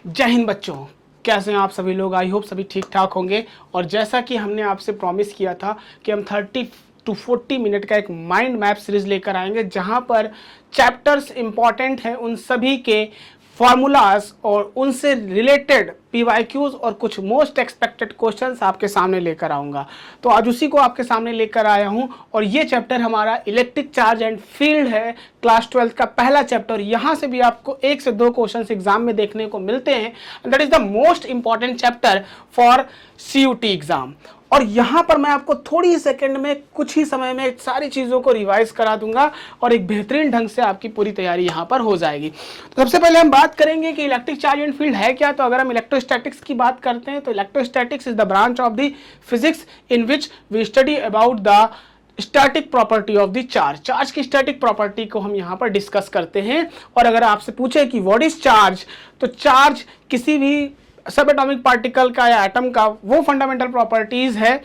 जय हिंद बच्चों, कैसे हैं आप सभी लोग। आई होप सभी ठीक ठाक होंगे। और जैसा कि हमने आपसे प्रॉमिस किया था कि हम 30 to 40 मिनट का एक माइंड मैप सीरीज लेकर आएंगे जहां पर चैप्टर्स इंपॉर्टेंट हैं उन सभी के फार्मूलाज और उनसे रिलेटेड पीवाईक्यूज और कुछ मोस्ट एक्सपेक्टेड क्वेश्चंस आपके सामने लेकर आऊंगा। तो आज उसी को आपके सामने लेकर आया हूं और ये चैप्टर हमारा इलेक्ट्रिक चार्ज एंड फील्ड है, क्लास 12 का पहला चैप्टर। यहां से भी आपको 1 से 2 क्वेश्चंस एग्जाम में देखने को मिलते हैं। That is the most important chapter for CUET exam. और यहां पर मैं आपको थोड़ी ही सेकंड में, कुछ ही समय में सारी चीज़ों को रिवाइज करा दूंगा और एक बेहतरीन ढंग से आपकी पूरी तैयारी यहां पर हो जाएगी। तो सबसे पहले हम बात करेंगे कि इलेक्ट्रिक चार्ज एंड फील्ड है क्या। तो अगर हम इलेक्ट्रोस्टैटिक्स की बात करते हैं तो electrostatics is the branch of the physics in which we study about the static property of the charge. Charge की स्टैटिक प्रॉपर्टी को हम यहाँ पर डिस्कस करते हैं। और अगर आपसे पूछे कि व्हाट इज चार्ज, तो चार्ज किसी भी सब एटॉमिक पार्टिकल का या एटम का वो फंडामेंटल प्रॉपर्टीज है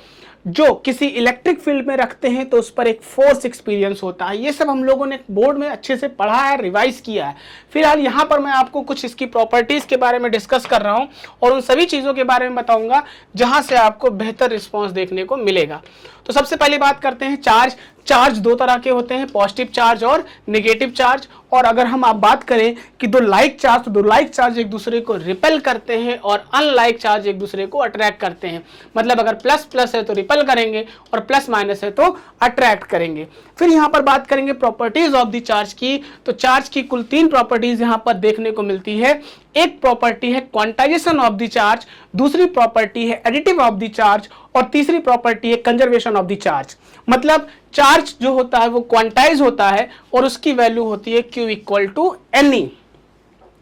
जो किसी इलेक्ट्रिक फील्ड में रखते हैं तो उस पर एक फोर्स एक्सपीरियंस होता है। ये सब हम लोगों ने बोर्ड में अच्छे से पढ़ा है, रिवाइज किया है। फिलहाल यहाँ पर मैं आपको कुछ इसकी प्रॉपर्टीज के बारे में डिस्कस कर रहा हूँ और उन सभी चीज़ों के बारे में बताऊंगा जहाँ से आपको बेहतर रिस्पॉन्स देखने को मिलेगा। तो सबसे पहले बात करते हैं चार्ज। चार्ज दो तरह के होते हैं, पॉजिटिव चार्ज और नेगेटिव चार्ज। और अगर हम आप बात करें कि दो लाइक चार्ज, तो दो लाइक चार्ज एक दूसरे को रिपेल करते हैं और अनलाइक चार्ज एक दूसरे को अट्रैक्ट करते हैं। मतलब अगर प्लस प्लस है तो रिपेल करेंगे और प्लस माइनस है तो अट्रैक्ट करेंगे। फिर यहाँ पर बात करेंगे प्रॉपर्टीज ऑफ द चार्ज की। तो चार्ज की कुल 3 प्रॉपर्टीज यहाँ पर देखने को मिलती है। एक प्रॉपर्टी है क्वांटाइजेशन ऑफ द चार्ज, दूसरी प्रॉपर्टी है एडिटिव ऑफ द चार्ज और तीसरी प्रॉपर्टी है कंजर्वेशन ऑफ द चार्ज। मतलब चार्ज जो होता है वो क्वांटाइज होता है और उसकी वैल्यू होती है Q इक्वल टू NE,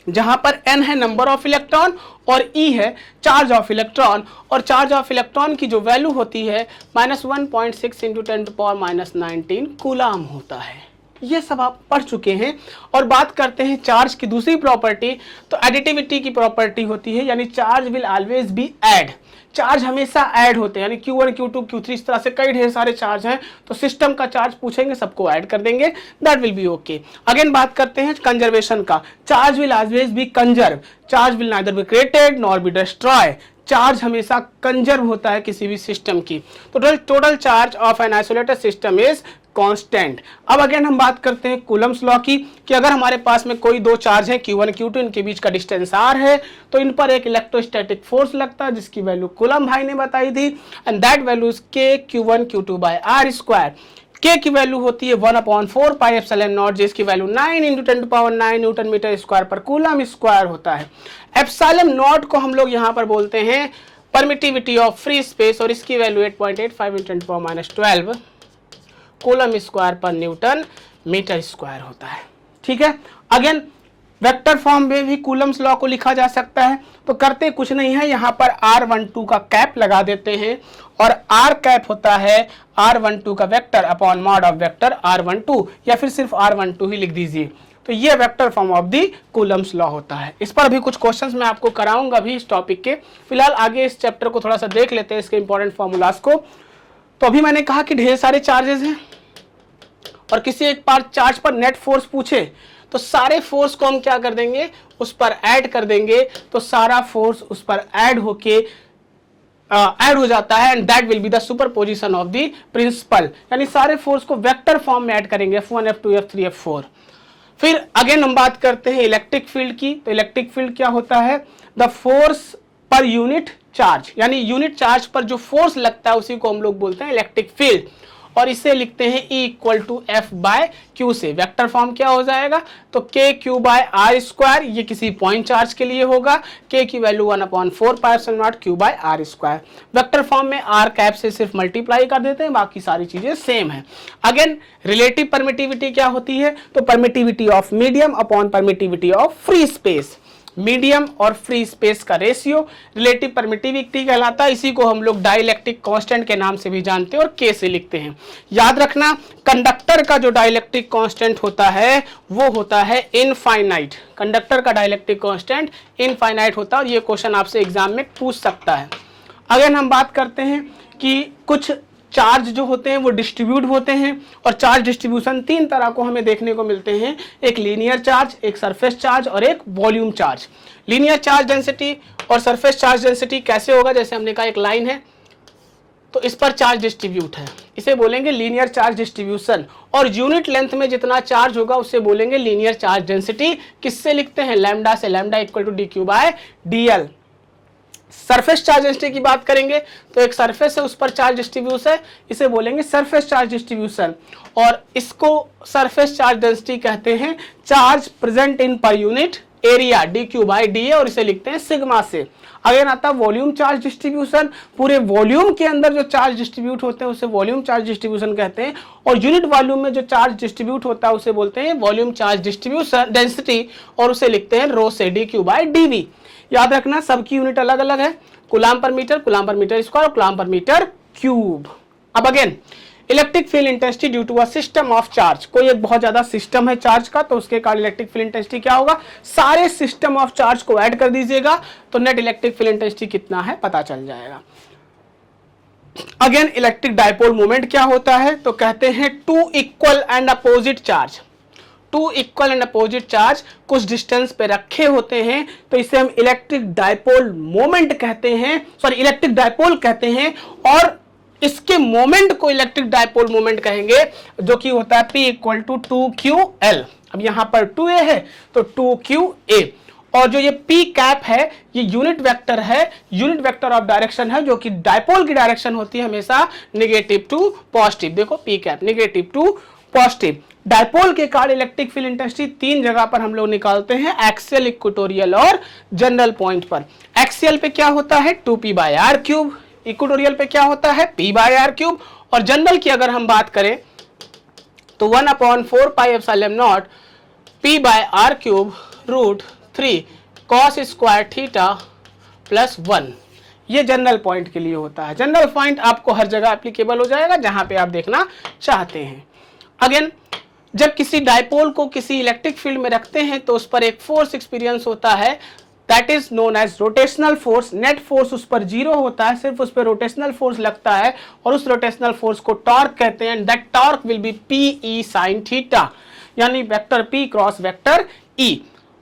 जहां पर N है नंबर ऑफ इलेक्ट्रॉन और E है चार्ज ऑफ इलेक्ट्रॉन। और चार्ज ऑफ इलेक्ट्रॉन की जो वैल्यू होती है -1.6 × 10⁻⁹ कूलाम होता है। ये सब आप पढ़ चुके हैं। और बात करते हैं चार्ज की दूसरी प्रॉपर्टी, तो एडिटिविटी की प्रॉपर्टी होती है, यानी charge will always be add. Charge हमेशा ऐड होते हैं, यानी Q1 Q2 Q3 इस तरह से कई ढेर सारे चार्ज हैं तो सिस्टम का चार्ज पूछेंगे सबको ऐड कर देंगे, that will B okay. Again बात करते हैं कंजर्वेशन का। Charge will always B conserve, charge will neither be created nor be destroy. Charge हमेशा कंजर्व होता है किसी भी सिस्टम की। तो total charge of an isolated system is constant. अब अगेन हम बात करते हैं कूलम्स लॉ की कि अगर हमारे पास में कोई दो चार्ज है Q1 Q2, इनके बीच का डिस्टेंस R है तो इन पर एक इलेक्ट्रोस्टैटिक फोर्स लगता है जिसकी वैल्यू कूलम भाई ने बताई थी and that value is K Q1 Q2 by R square. K की वैल्यू होती है 1/4 पाई एप्सिलॉन नॉट, जिसकी वैल्यू 9 × 10⁹ न्यूटन मीटर स्क्वायर पर कूलम स्क्वायर होता है। एप्सिलॉन नॉट को हम लोग यहाँ पर बोलते हैं परमिटिविटी ऑफ फ्री स्पेस और इसकी वैल्यू 8.85 × 10⁻12 कूलम स्क्वायर पर न्यूटन मीटर स्क्वायर होता है। ठीक है। अगेन वेक्टर फॉर्म में भी कूलम्स लॉ को लिखा जा सकता है। तो करते कुछ नहीं है, यहाँ पर R12 का कैप लगा देते हैं और R कैप होता है R12 का vector upon mod of vector R12, या फिर सिर्फ R12 ही लिख दीजिए। तो ये vector form of the Coulomb's law होता है। इस पर अभी कुछ क्वेश्चंस मैं आपको कराऊंगा भी इस टॉपिक के। फिलहाल आगे इस चैप्टर को थोड़ा सा देख लेते हैं, इसके इंपॉर्टेंट फॉर्मूलाज को। तो अभी मैंने कहा कि ढेर सारे चार्जेस हैं और किसी एक पार चार्ज पर नेट फोर्स पूछे तो सारे फोर्स को हम क्या कर देंगे, उस पर ऐड कर देंगे। तो सारा फोर्स उस पर ऐड होके ऐड हो जाता है and that will be the superposition of the principle, यानी सारे फोर्स को वेक्टर फॉर्म में ऐड करेंगे F1 F2 F3 F4। फिर अगेन हम बात करते हैं इलेक्ट्रिक फील्ड की। तो इलेक्ट्रिक फील्ड क्या होता है, the force per unit charge, यानी यूनिट चार्ज पर जो फोर्स लगता है उसी को हम लोग बोलते हैं इलेक्ट्रिक फील्ड। और इसे लिखते हैं E = F/Q से। वेक्टर फॉर्म क्या हो जाएगा, तो KQ/R स्क्वायर, ये किसी पॉइंट चार्ज के लिए होगा। K की value 1/4 pi epsilon not Q/R square. Vector form में R कैप से सिर्फ मल्टीप्लाई कर देते हैं, बाकी सारी चीजें सेम है। अगेन रिलेटिव परमिटिविटी क्या होती है, तो permittivity of medium upon permittivity of free space. Medium और फ्री स्पेस का रेशियो रिलेटिव परमिटिविटी कहलाता है। इसी को हम लोग डाइलेक्ट्रिक कांस्टेंट के नाम से भी जानते हैं और K से लिखते हैं। याद रखना, कंडक्टर का जो डाइलेक्ट्रिक कांस्टेंट होता है वो होता है इनफाइनाइट। कंडक्टर का डाइलेक्ट्रिक कांस्टेंट इनफाइनाइट होता है और ये क्वेश्चन आपसे एग्जाम में पूछ सकता है। अगेन हम बात करते हैं कि कुछ चार्ज जो होते हैं वो डिस्ट्रीब्यूट होते हैं, और चार्ज डिस्ट्रीब्यूशन तीन तरह को हमें देखने को मिलते हैं, एक लीनियर चार्ज, एक सरफेस चार्ज और एक volume charge. Linear charge density और सरफेस चार्ज डेंसिटी कैसे होगा, जैसे हमने कहा एक लाइन है तो इस पर चार्ज डिस्ट्रीब्यूट है, इसे बोलेंगे लीनियर चार्ज डिस्ट्रीब्यूशन, और यूनिट लेंथ में जितना चार्ज होगा उसे बोलेंगे लीनियर चार्ज डेंसिटी। किससे लिखते हैं, लैम्डा से, lambda equal to dq/dl। Surface charge density की बात करेंगे तो एक सरफेस है उस पर चार्ज डिस्ट्रीब्यूशन है, इसे बोलेंगे सरफेस चार्ज डिस्ट्रीब्यूशन, और इसको सरफेस चार्ज डेंसिटी कहते हैं charge present in per unit area dq/dA, और इसे लिखते हैं सिग्मा से। अगेन आता है वॉल्यूम चार्ज डिस्ट्रीब्यूशन, पूरे वॉल्यूम के अंदर जो चार्ज डिस्ट्रीब्यूट होते हैं उसे वॉल्यूम चार्ज डिस्ट्रीब्यूशन कहते हैं, और यूनिट वॉल्यूम में जो चार्ज डिस्ट्रीब्यूट होता है उसे बोलते हैं वॉल्यूम चार्ज डिस्ट्रीब्यूशन डेंसिटी, और उसे लिखते हैं रो से dq/dV। याद रखना सबकी यूनिट अलग अलग है, कूलम पर मीटर स्क्वायर और कूलम पर मीटर क्यूब। अब again electric field intensity due to a system of charge, कोई एक बहुत ज्यादा सिस्टम है चार्ज का तो उसके कारण इलेक्ट्रिक फील्ड इंटेंसिटी क्या होगा, सारे सिस्टम ऑफ चार्ज को ऐड कर दीजिएगा तो नेट इलेक्ट्रिक फील्ड इंटेंसिटी कितना है पता चल जाएगा। अगेन इलेक्ट्रिक डायपोल मोमेंट क्या होता है, तो कहते हैं two equal and opposite charge, two equal and opposite charge कुछ डिस्टेंस पे रखे होते हैं तो इसे हम इलेक्ट्रिक डायपोल मोमेंट कहते हैं, सॉरी इलेक्ट्रिक डायपोल कहते हैं, और इसके मोमेंट को इलेक्ट्रिक डायपोल मोमेंट कहेंगे जो कि होता है P इक्वल टू 2qL। अब यहां पर 2a है तो 2qa, और जो ये P कैप है ये यूनिट वेक्टर है, यूनिट वेक्टर ऑफ डायरेक्शन है, जो कि डायपोल की डायरेक्शन होती है हमेशा नेगेटिव टू पॉजिटिव। देखो P cap negative to positive. Dipole के कारण इलेक्ट्रिक फील्ड इंटेंसिटी तीन जगह पर हम लोग निकालते हैं, एक्सियल, इक्वेटोरियल और जनरल पॉइंट पर। एक्सियल पे क्या होता है 2p/r³, इक्वेटोरियल पे क्या होता है p/r³, और जनरल की अगर हम बात करें तो 1/4πε0 p/r³√3 cos square theta plus 1, ये जनरल पॉइंट के लिए होता है। जनरल पॉइंट आपको हर जगह एप्लीकेबल हो जाएगा जहां पे आप देखना चाहते हैं। अगेन जब किसी डायपोल को किसी इलेक्ट्रिक फील्ड में रखते हैं तो उस पर एक फोर्स एक्सपीरियंस होता है, that is known as rotational force. Net force उस पर जीरो होता है, सिर्फ उस पर रोटेशनल फोर्स लगता है, और उस रोटेशनल फोर्स को टॉर्क कहते हैं। That torque will be PE sin theta, यानी vector P cross vector E।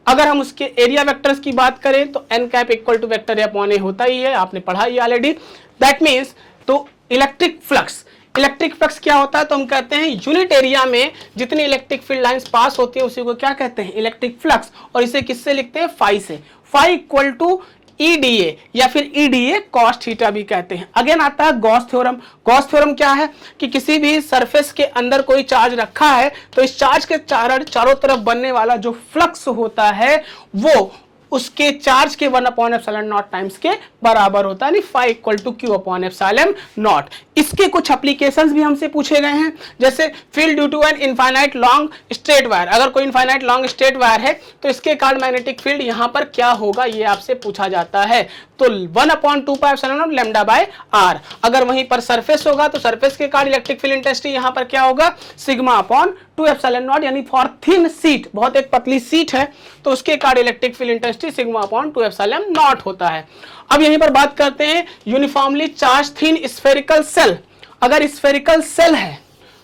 अगर हम उसके एरिया वेक्टर्स की बात करें तो n cap equal to vector upon A होता ही है, आपने पढ़ा ही ऑलरेडी। दैट मीन्स तो इलेक्ट्रिक फ्लक्स, इलेक्ट्रिक फ्लक्स क्या होता है, तो हम कहते हैं यूनिट एरिया में जितनी इलेक्ट्रिक फील्ड लाइंस पास होती है उसी को क्या कहते हैं, इलेक्ट्रिक फ्लक्स, और इसे किससे लिखते हैं, फाई से। फाई इक्वल टू EDA या फिर EDA cos थीटा भी कहते हैं। अगेन आता है गॉस थ्योरम। गॉस थ्योरम क्या है कि किसी भी सरफेस के अंदर कोई चार्ज रखा है तो इस चार्ज के चारों तरफ बनने वाला जो फ्लक्स होता है वो उसके चार्ज के 1/ε0 टाइम्स के बराबर होता है, यानी फाई इक्वल टू Q/ε0। इसके कुछ एप्लीकेशंस भी हमसे पूछे गए हैं, जैसे field due to an infinite long straight wire. अगर कोई इनफाइनाइट लॉन्ग स्ट्रेट वायर है तो इसके कारण मैग्नेटिक फील्ड यहां पर क्या होगा, ये आपसे पूछा जाता है। तो 1/2πε0 λ/r। अगर वहीं पर सरफेस होगा तो सरफेस के कारण इलेक्ट्रिक फील्ड इंटेंसिटी यहां पर क्या होगा, σ/2ε0, यानी फॉर थिन सीट, बहुत एक पतली सीट है तो उसके कारण इलेक्ट्रिक फील्ड इंटेंसिटी σ/2ε0 होता है। अब यहीं पर बात करते हैं uniformly charge thin spherical shell. अगर स्फेरिकल सेल है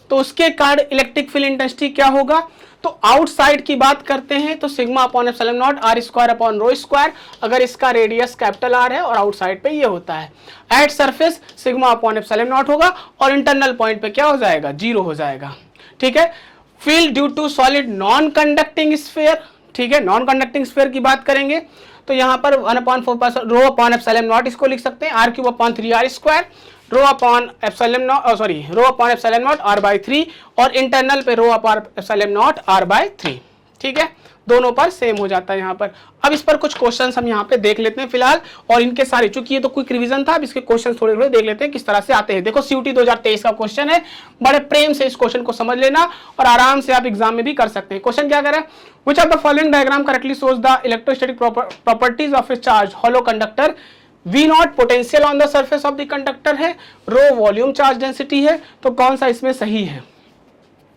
तो उसके कारण इलेक्ट्रिक फील्ड इंटेंसिटी क्या होगा, तो आउटसाइड की बात करते हैं तो σ/ε0 r²/ρ²। अगर इसका रेडियस कैपिटल R है और आउटसाइड पे ये होता है। एट सरफेस σ/ε0 होगा और इंटरनल पॉइंट पे क्या हो जाएगा, 0 हो जाएगा। ठीक है। Field due to solid non conducting sphere, ठीक है, नॉन कंडक्टिंग स्फीयर की बात करेंगे तो यहाँ पर 1/4 ρ/ε0 इसको लिख सकते हैं r³/3r², ρ/ε0 r/3 और इंटरनल पे ρ/ε0 r/3। ठीक है, दोनों पर सेम हो जाता है यहाँ पर। अब इस पर कुछ क्वेश्चंस हम यहाँ पे देख लेते हैं फिलहाल, और इनके सारे, चूंकि ये तो क्विक रिवीजन था, अब इसके क्वेश्चन थोड़े थोड़े देख लेते हैं किस तरह से आते हैं। देखो CUT 2023 का क्वेश्चन है, बड़े प्रेम से इस क्वेश्चन को समझ लेना और आराम से आप एग्जाम में भी कर सकते हैं। क्वेश्चन क्या कह रहा है, which of the following diagram correctly shows the electrostatic properties of A charge hollow conductor. V0 potential on the surface of the conductor है, रो वॉल्यूम चार्ज डेंसिटी है, तो कौन सा इसमें सही है।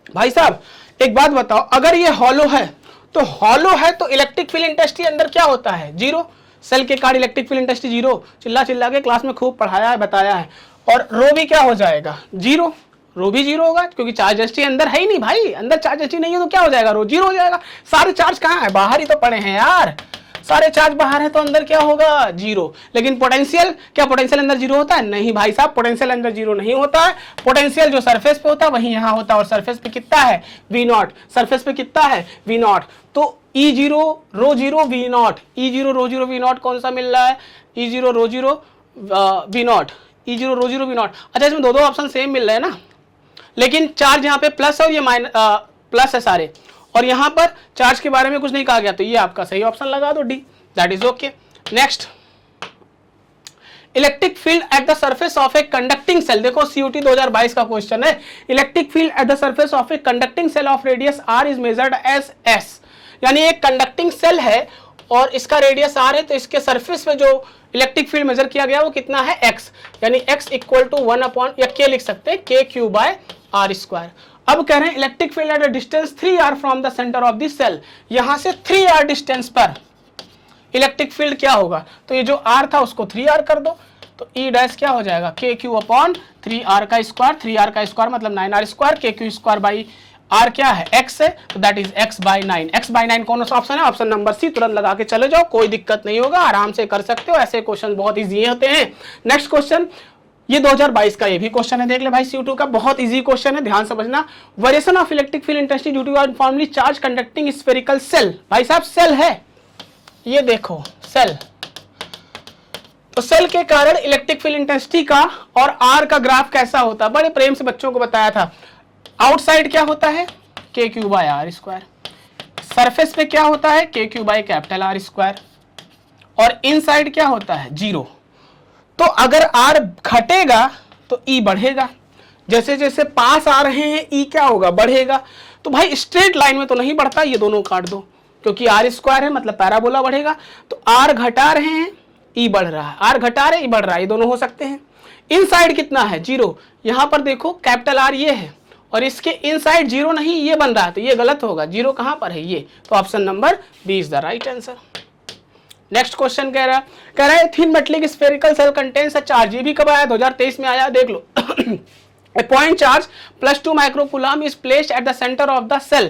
भाई साहब एक बात बताओ, अगर ये हॉलो है तो हॉलो है तो इलेक्ट्रिक फील्ड इंटेंसिटी अंदर क्या होता है, 0। सेल के कारण इलेक्ट्रिक फील्ड इंटेंसिटी 0। चिल्ला चिल्ला के क्लास में खूब पढ़ाया है, बताया है। और रो भी क्या हो जाएगा, जीरो, रो भी जीरो होगा क्योंकि चार्ज डेंसिटी अंदर है ही नहीं भाई, अंदर चार्ज डेंसिटी नहीं है तो क्या हो जाएगा, रो जीरो हो जाएगा। सारे चार्ज कहाँ है, बाहर ही तो पड़े हैं यार, सारे चार्ज बाहर है तो अंदर क्या होगा, जीरो। लेकिन पोटेंशियल, क्या पोटेंशियल अंदर जीरो होता है, नहीं भाई साहब, पोटेंशियल अंदर जीरो नहीं होता है। पोटेंशियल जो सरफेस पे होता है वही यहाँ होता है, और सरफेस पे कितना है, वी नॉट, सरफेस पे कितना है, वी नॉट। तो E zero rho zero v naught, E zero rho zero v naught कौन सा मिल रहा है, E zero rho zero v naught, E zero rho zero v naught. अच्छा इसमें दो ऑप्शन सेम मिल रहे हैं ना, लेकिन चार्ज यहाँ पे प्लस है और ये प्लस है सारे, और यहाँ पर चार्ज के बारे में कुछ नहीं कहा गया, तो ये आपका सही ऑप्शन लगा दो D, that is okay. Next, electric field at the surface of a conducting shell, देखो CUT 2022 का क्वेश्चन है। Electric field at the surface of a conducting shell of radius r is measured as s, यानी एक conducting cell है और इसका radius r है, तो इसके सरफेस पे जो इलेक्ट्रिक फील्ड मेजर किया गया वो कितना है, x, यानी x इक्वल टू 1 अपॉन, या k लिख सकते हैं, KQ बाय r स्क्वायर। अब कह रहे हैं electric field at a distance 3r from the centre of the shell, यहां से 3r डिस्टेंस पर इलेक्ट्रिक फील्ड क्या होगा, तो ये जो r था उसको 3r कर दो, तो E डैश क्या हो जाएगा, KQ अपॉन 3r का स्क्वायर, 3r का स्क्वायर मतलब 9r square, KQ square by r क्या है, x है, तो that is x by 9। x by 9 कौन सा ऑप्शन है, ऑप्शन नंबर सी, तुरंत लगा के चले जाओ, कोई दिक्कत नहीं होगा, आराम से कर सकते हो, ऐसे क्वेश्चन बहुत इजी होते हैं। नेक्स्ट क्वेश्चन, ये 2022 का ये भी क्वेश्चन है, देख ले भाई, CU2 का बहुत इजी क्वेश्चन है, ध्यान समझना। Variation of electric field intensity due to uniformly charge conducting spherical shell, भाई साहब सेल है, ये देखो सेल, तो सेल के कारण इलेक्ट्रिक फील्ड इंटेंसिटी का और आर का ग्राफ कैसा होता है, बड़े प्रेम से बच्चों को बताया था। आउटसाइड क्या होता है, KQ by R square, surface पे क्या होता है, KQ by capital R square, और इनसाइड क्या होता है, जीरो। तो अगर R घटेगा तो E बढ़ेगा, जैसे जैसे पास आ रहे हैं E क्या होगा, बढ़ेगा। तो भाई स्ट्रेट लाइन में तो नहीं बढ़ता, ये दोनों काट दो, क्योंकि R स्क्वायर है मतलब पैराबोला बढ़ेगा, तो R घटा रहे हैं E बढ़ रहा है, R घटा रहे E बढ़ रहा है, ये दोनों हो सकते हैं। इनसाइड कितना है, जीरो, यहां पर देखो कैपिटल R ये है और इसके इनसाइड जीरो नहीं, ये बन रहा है, तो ये गलत होगा, जीरो कहां पर है, ये, तो option number B is the right answer. Next question कह रहा है thin metallic spherical shell contains a charge, ये भी कब आया, 2023 में आया, देख लो। A point charge plus 2 microcoulomb is placed at the center of the cell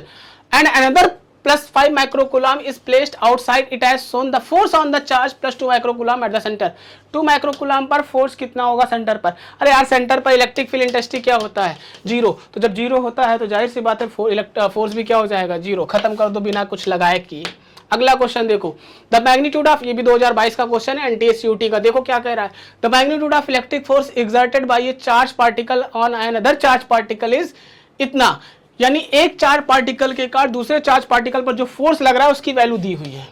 and another plus 5 microcoulomb is placed outside it has shown the force on the charge plus 2 microcoulomb at the center। 2 microcoulomb पर force कितना होगा centre पर, अरे यार centre पर electric field intensity क्या होता है, जीरो, तो जब जीरो होता है तो जाहिर सी बात है फोर्स भी क्या हो जाएगा, जीरो, खत्म कर दो बिना कुछ लगाए किए। अगला क्वेश्चन देखो, द मैग्नीट्यूड ऑफ, ये भी 2022 का क्वेश्चन है एनटीए CUT का, देखो क्या कह रहा है, the magnitude of electric force exerted by A charge particle on an other charge particle is इतना, यानी एक चार्ज पार्टिकल के कारण दूसरे चार्ज पार्टिकल पर जो फोर्स लग रहा है उसकी वैल्यू दी हुई है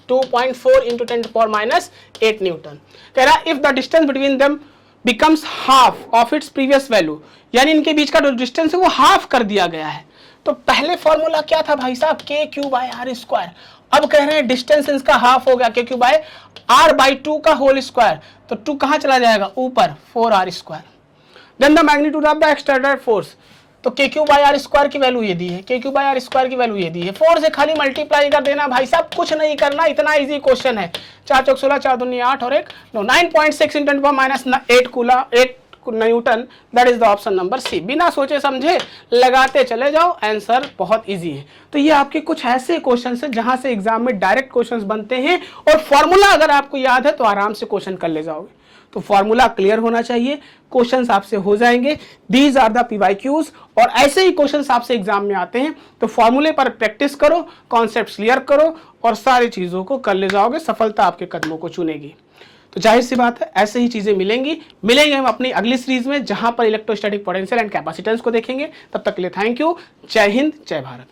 2.4 × 10⁻⁸ न्यूटन। कह रहा है if the distance between them becomes half of its previous value, यानी इनके बीच का जो डिस्टेंस है वो हाफ कर दिया गया है। तो पहले फॉर्मूला क्या था भाई साहब, KQ बाय R स्क्वायर, अब कह रहे हैं डिस्टेंस इसका हाफ हो गया, KQ बाय R बाई 2 का होल स्क्वायर, तो 2 कहां चला जाएगा, ऊपर, 4R square. Then the magnitude of the external force, तो KQ बाय R स्क्वायर की वैल्यू ये दी है, KQ बाय R स्क्वायर की वैल्यू ये दी है, 4 से खाली मल्टीप्लाई कर देना भाई साहब, कुछ नहीं करना, इतना इजी क्वेश्चन है। 4 चौक 16, 4 दूनी 8 और 1 9, 9.6 × 10⁻⁸ coulomb 8 newton, that is the option number C. बिना सोचे समझे लगाते चले जाओ, आंसर बहुत इजी है। तो ये आपके कुछ ऐसे क्वेश्चंस हैं जहां से एग्जाम में डायरेक्ट क्वेश्चंस बनते हैं, और फॉर्मूला अगर आपको याद है तो आराम से क्वेश्चन कर ले जाओगे। तो फॉर्मूला क्लियर होना चाहिए, क्वेश्चंस आपसे हो जाएंगे, दीज आर द PYQs, और ऐसे ही क्वेश्चंस आपसे एग्जाम में आते हैं। तो फॉर्मूले पर प्रैक्टिस करो, कॉन्सेप्ट क्लियर करो और सारी चीजों को कर ले जाओगे, सफलता आपके कदमों को चुनेगी। तो जाहिर सी बात है ऐसे ही चीजें मिलेंगे हम अपनी अगली सीरीज में, जहां पर इलेक्ट्रोस्टैटिक पोटेंशियल एंड कैपेसिटेंस को देखेंगे। तब तक के लिए थैंक यू, जय हिंद, जय भारत।